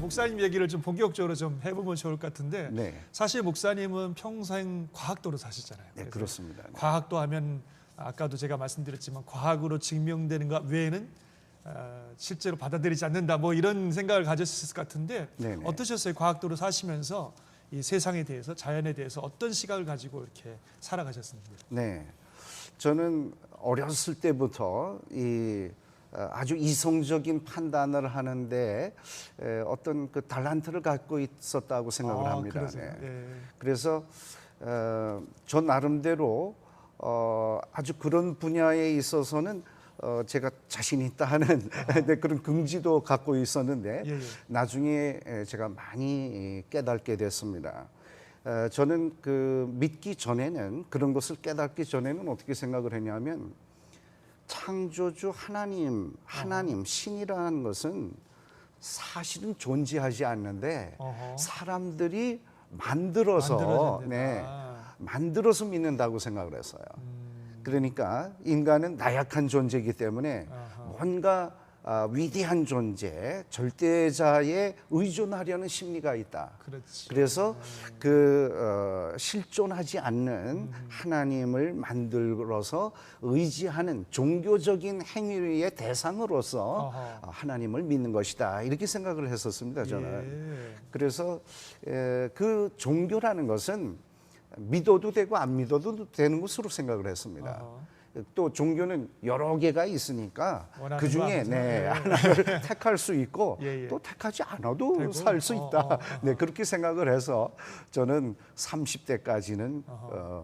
목사님 얘기를 좀 본격적으로 좀 해보면 좋을 것 같은데 네. 사실 목사님은 평생 과학도로 사시잖아요. 네, 그렇습니다. 네. 과학도 하면 아까도 제가 말씀드렸지만 과학으로 증명되는 것 외에는 실제로 받아들이지 않는다 뭐 이런 생각을 가졌을 것 같은데 네네. 어떠셨어요? 과학도로 사시면서 이 세상에 대해서 자연에 대해서 어떤 시각을 가지고 이렇게 살아가셨습니까? 네, 저는 어렸을 때부터 아주 이성적인 판단을 하는데 어떤 그 달란트를 갖고 있었다고 생각을 합니다. 그러세요? 네. 예. 그래서 저 나름대로 아주 그런 분야에 있어서는 제가 자신 있다 하는 네, 그런 긍지도 갖고 있었는데 예, 예. 나중에 제가 많이 깨닫게 됐습니다. 저는 그 믿기 전에는 그런 것을 깨닫기 전에는 어떻게 생각을 했냐면 창조주 하나님 신이라는 것은 사실은 존재하지 않는데 사람들이 만들어서 만들어서 믿는다고 생각을 했어요. 그러니까 인간은 나약한 존재이기 때문에 뭔가 위대한 존재, 절대자에 의존하려는 심리가 있다. 그렇지. 그래서 실존하지 않는 하나님을 만들어서 의지하는 종교적인 행위의 대상으로서 하나님을 믿는 것이다. 이렇게 생각을 했었습니다, 저는. 그래서 그 종교라는 것은 믿어도 되고 안 믿어도 되는 것으로 생각을 했습니다. 또 종교는 여러 개가 있으니까 그 중에 하나를 택할 수 있고 또 택하지 않아도 살 수 있다. 네, 그렇게 생각을 해서 저는 30대까지는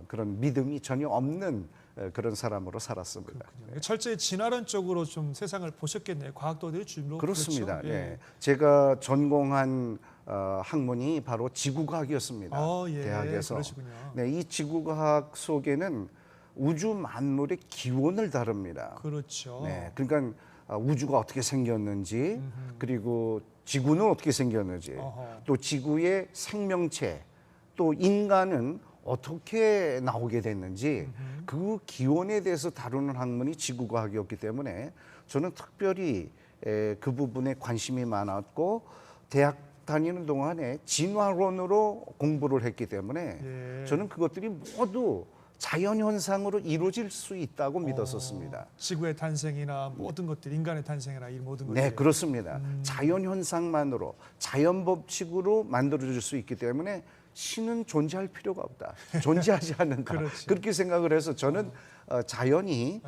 그런 믿음이 전혀 없는 그런 사람으로 살았습니다. 네. 철저히 진화론 쪽으로 좀 세상을 보셨겠네요. 과학도들이 주로 그렇습니다. 그렇죠? 네. 제가 전공한 학문이 바로 지구과학이었습니다. 대학에서. 그러시군요. 네, 이 지구과학 속에는 우주 만물의 기원을 다룹니다. 그렇죠. 네, 그러니까 우주가 어떻게 생겼는지, 그리고 지구는 어떻게 생겼는지, 또 지구의 생명체, 또 인간은 어떻게 나오게 됐는지 그 기원에 대해서 다루는 학문이 지구과학이었기 때문에 저는 특별히 그 부분에 관심이 많았고 대학 다니는 동안에 진화론으로 공부를 했기 때문에 저는 그것들이 모두 자연현상으로 이루어질 수 있다고 믿었었습니다. 지구의 탄생이나 모든 것들, 인간의 탄생이나 이 모든 것들. 네, 그렇습니다. 자연현상만으로, 자연법칙으로 만들어질 수 있기 때문에 신은 존재할 필요가 없다. 존재하지 않는다. 그렇죠. 그렇게 생각을 해서 저는 자연히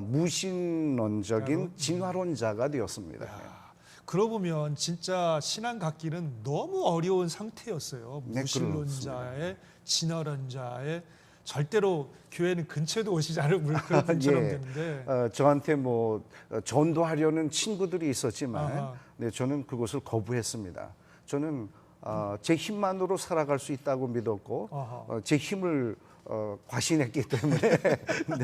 무신론적인 진화론자가 되었습니다. 그러고 보면 진짜 신앙 갖기는 너무 어려운 상태였어요. 무신론자의, 진화론자의 절대로 교회는 근처에도 오시지 않을 그런 분처럼 되는데 저한테 뭐 전도하려는 친구들이 있었지만 네, 저는 그것을 거부했습니다. 저는 제 힘만으로 살아갈 수 있다고 믿었고 제 힘을 과신했기 때문에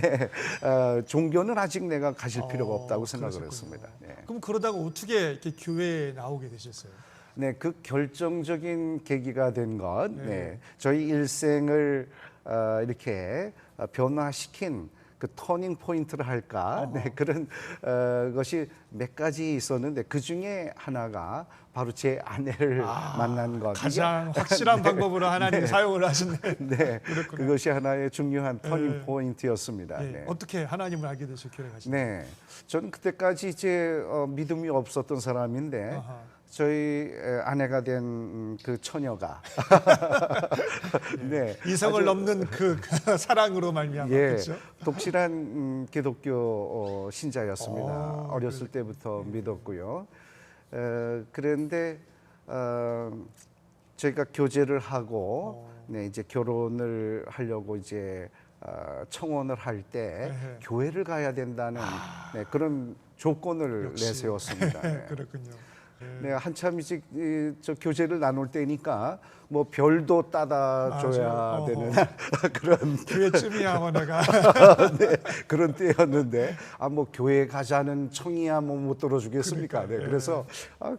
네, 종교는 아직 내가 가질 필요가 없다고 생각을 했습니다. 네. 그럼 그러다가 어떻게 이렇게 교회에 나오게 되셨어요? 네, 그 결정적인 계기가 된 건 저희 일생을 이렇게 변화시킨 그 터닝 포인트를 할까 그런 것이 몇 가지 있었는데 그 중에 하나가 바로 제 아내를 만난 것. 가장 확실한 방법으로 하나님 사용을 하셨네. 네, 그것이 하나의 중요한 터닝 포인트였습니다. 어떻게 하나님을 알게 되셔 교회 가시나요? 네, 저는 그때까지 이제 믿음이 없었던 사람인데 저희 아내가 된 그 처녀가 이성을 넘는 그 사랑으로 말미암아 그렇죠? 독실한 기독교 신자였습니다. 어렸을 때부터 믿었고요. 그런데 저희가 교제를 하고 이제 결혼을 하려고 이제 청혼을 할 때 교회를 가야 된다는 그런 조건을 내세웠습니다. 그렇군요. 네, 한참 이제 저 교제를 나눌 때니까 뭐 별도 따다 줘야 되는 그런 교회쯤이야 내가 네, 그런 때였는데 뭐 교회 가자는 청이야 뭐 못 들어주겠습니까? 네, 그래서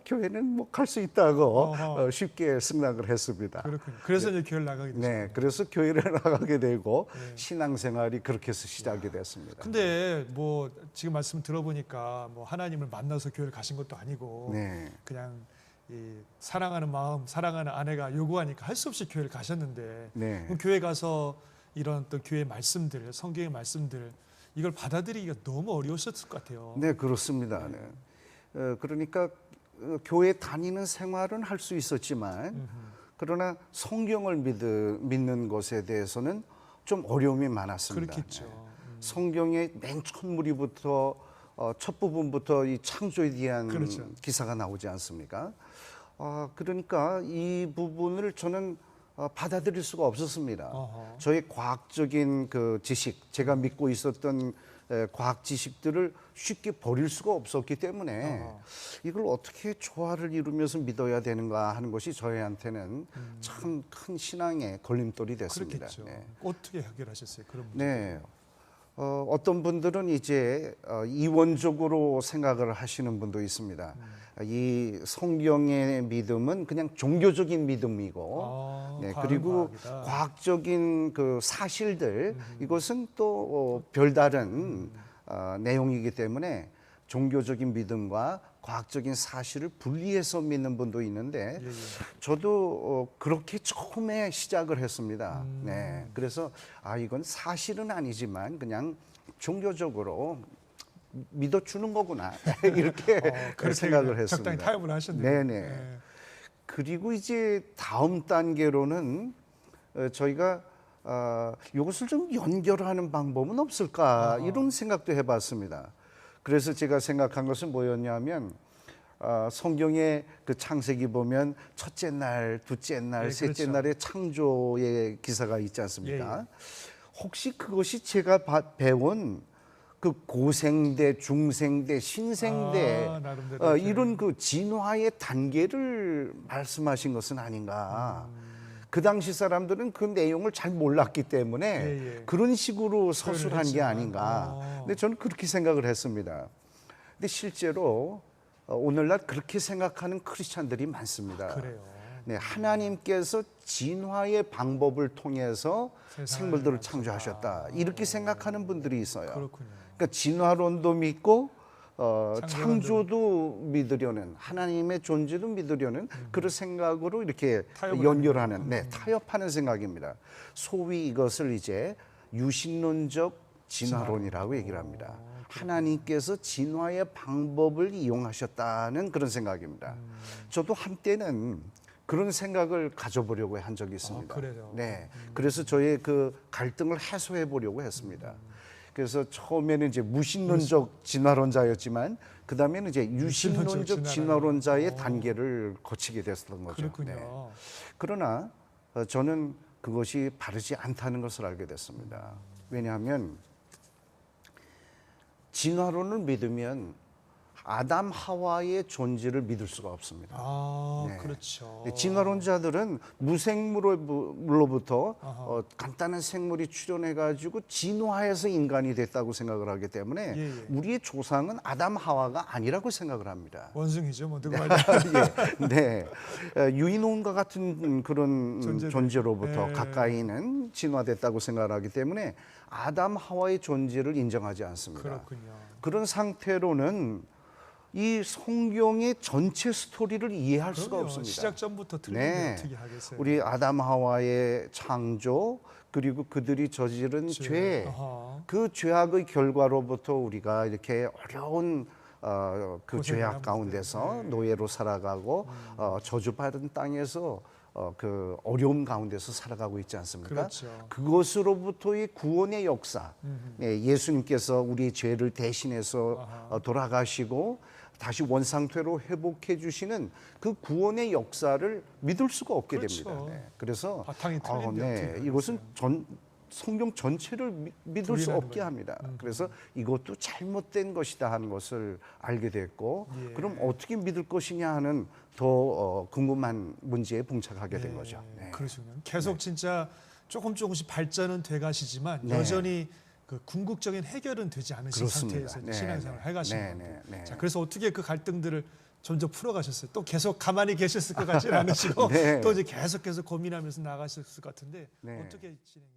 교회는 뭐 갈 수 있다고 쉽게 승낙을 했습니다. 그렇군요. 그래서 이제 교회를 나가게 됐어요. 네, 그래서 교회를 나가게 되고 신앙생활이 그렇게 해서 시작이 됐습니다. 근데 뭐 지금 말씀 들어보니까 뭐 하나님을 만나서 교회를 가신 것도 아니고 그냥 이 사랑하는 마음, 사랑하는 아내가 요구하니까 할 수 없이 교회를 가셨는데 네. 그럼 교회 가서 이런 또 교회 말씀들, 성경의 말씀들 이걸 받아들이기가 너무 어려우셨을 것 같아요. 네, 그렇습니다. 네. 그러니까 교회 다니는 생활은 할 수 있었지만 그러나 성경을 믿는 것에 대해서는 좀 어려움이 많았습니다. 그렇겠죠. 네. 성경의 맨 첫무리부터 첫 부분부터 이 창조에 대한 그렇죠. 기사가 나오지 않습니까? 그러니까 이 부분을 저는 받아들일 수가 없었습니다. 어허. 저의 과학적인 그 지식, 제가 믿고 있었던 과학 지식들을 쉽게 버릴 수가 없었기 때문에 이걸 어떻게 조화를 이루면서 믿어야 되는가 하는 것이 저희한테는 참 큰 신앙의 걸림돌이 됐습니다. 그렇겠죠. 네. 어떻게 해결하셨어요? 그런 문제. 네. 어떤 분들은 이제 이원적으로 생각을 하시는 분도 있습니다. 이 성경의 믿음은 그냥 종교적인 믿음이고, 네, 그리고 과학이다. 과학적인 그 사실들 이것은 또 별다른 내용이기 때문에 종교적인 믿음과 과학적인 사실을 분리해서 믿는 분도 있는데 예, 예. 저도 그렇게 처음에 시작을 했습니다. 네, 그래서 이건 사실은 아니지만 그냥 종교적으로 믿어주는 거구나 이렇게 그렇게 생각을 했습니다. 적당히 타협을 하셨네요. 네네. 네. 그리고 이제 다음 단계로는 저희가 이것을 좀 연결하는 방법은 없을까 이런 생각도 해봤습니다. 그래서 제가 생각한 것은 뭐였냐면 성경의 그 창세기 보면 첫째 날, 둘째 날, 네, 셋째 그렇죠. 날의 창조의 기사가 있지 않습니까? 예. 혹시 그것이 제가 배운 그 고생대, 중생대, 신생대 나름대로 이렇게. 이런 그 진화의 단계를 말씀하신 것은 아닌가? 그 당시 사람들은 그 내용을 잘 몰랐기 때문에 예. 그런 식으로 서술한 게 했지만. 아닌가? 근데 저는 그렇게 생각을 했습니다. 근데 실제로 오늘날 그렇게 생각하는 크리스찬들이 많습니다. 그래요. 네, 하나님께서 진화의 방법을 통해서 세상을 생물들을 만드셨다. 창조하셨다. 이렇게 생각하는 분들이 있어요. 그렇군요. 그러니까 진화론도 믿고 창조론도. 창조도 믿으려는 하나님의 존재도 믿으려는 그런 생각으로 이렇게 타협을 연결하는 타협하는 생각입니다. 소위 이것을 이제 유신론적 진화론이라고 얘기를 합니다. 하나님께서 진화의 방법을 이용하셨다는 그런 생각입니다. 저도 한때는 그런 생각을 가져보려고 한 적이 있습니다. 그래요? 네, 그래서 저의 그 갈등을 해소해 보려고 했습니다. 그래서 처음에는 이제 무신론적 진화론자였지만 그 다음에는 이제 유신론적 진화론자의 단계를 거치게 됐었던 거죠. 그렇군요. 네. 그러나 저는 그것이 바르지 않다는 것을 알게 됐습니다. 왜냐하면 진화론을 믿으면 아담 하와의 존재를 믿을 수가 없습니다. 네. 그렇죠. 진화론자들은 무생물로부터 간단한 생물이 출현해가지고 진화해서 인간이 됐다고 생각을 하기 때문에 우리의 조상은 아담 하와가 아니라고 생각을 합니다. 원숭이죠, 뭐 누구 말이야. 네, 유인원과 같은 그런 존재로부터 가까이는 진화됐다고 생각을 하기 때문에 아담 하와의 존재를 인정하지 않습니다. 그렇군요. 그런 상태로는 이 성경의 전체 스토리를 이해할 수가 없습니다. 시작 전부터 틀리면 어떻게 하겠어요? 우리 아담 하와의 창조 그리고 그들이 저지른 죄, 그 죄악의 결과로부터 우리가 이렇게 어려운 그 죄악 가운데서 노예로 살아가고 저주받은 땅에서 그 어려움 가운데서 살아가고 있지 않습니까? 그렇죠. 그것으로부터의 구원의 역사, 예수님께서 우리의 죄를 대신해서 돌아가시고 다시 원상태로 회복해 주시는 그 구원의 역사를 믿을 수가 없게 됩니다. 네. 그래서 바탕이 틀린데 이것은 성경 전체를 믿을 수 없게 합니다. 그래서 이것도 잘못된 것이다 하는 것을 알게 됐고 그럼 어떻게 믿을 것이냐 하는 더 궁금한 문제에 봉착하게 된 거죠. 네. 그러시군요. 계속 진짜 조금씩 발전은 돼 가시지만 여전히 그 궁극적인 해결은 되지 않으신 그렇습니다. 상태에서 신앙생활을 해가시는 네. 자, 그래서 어떻게 그 갈등들을 점점 풀어가셨어요? 또 계속 가만히 계셨을 것 같지는 않으시고 또 이제 계속 고민하면서 나가셨을 것 같은데 어떻게 진행이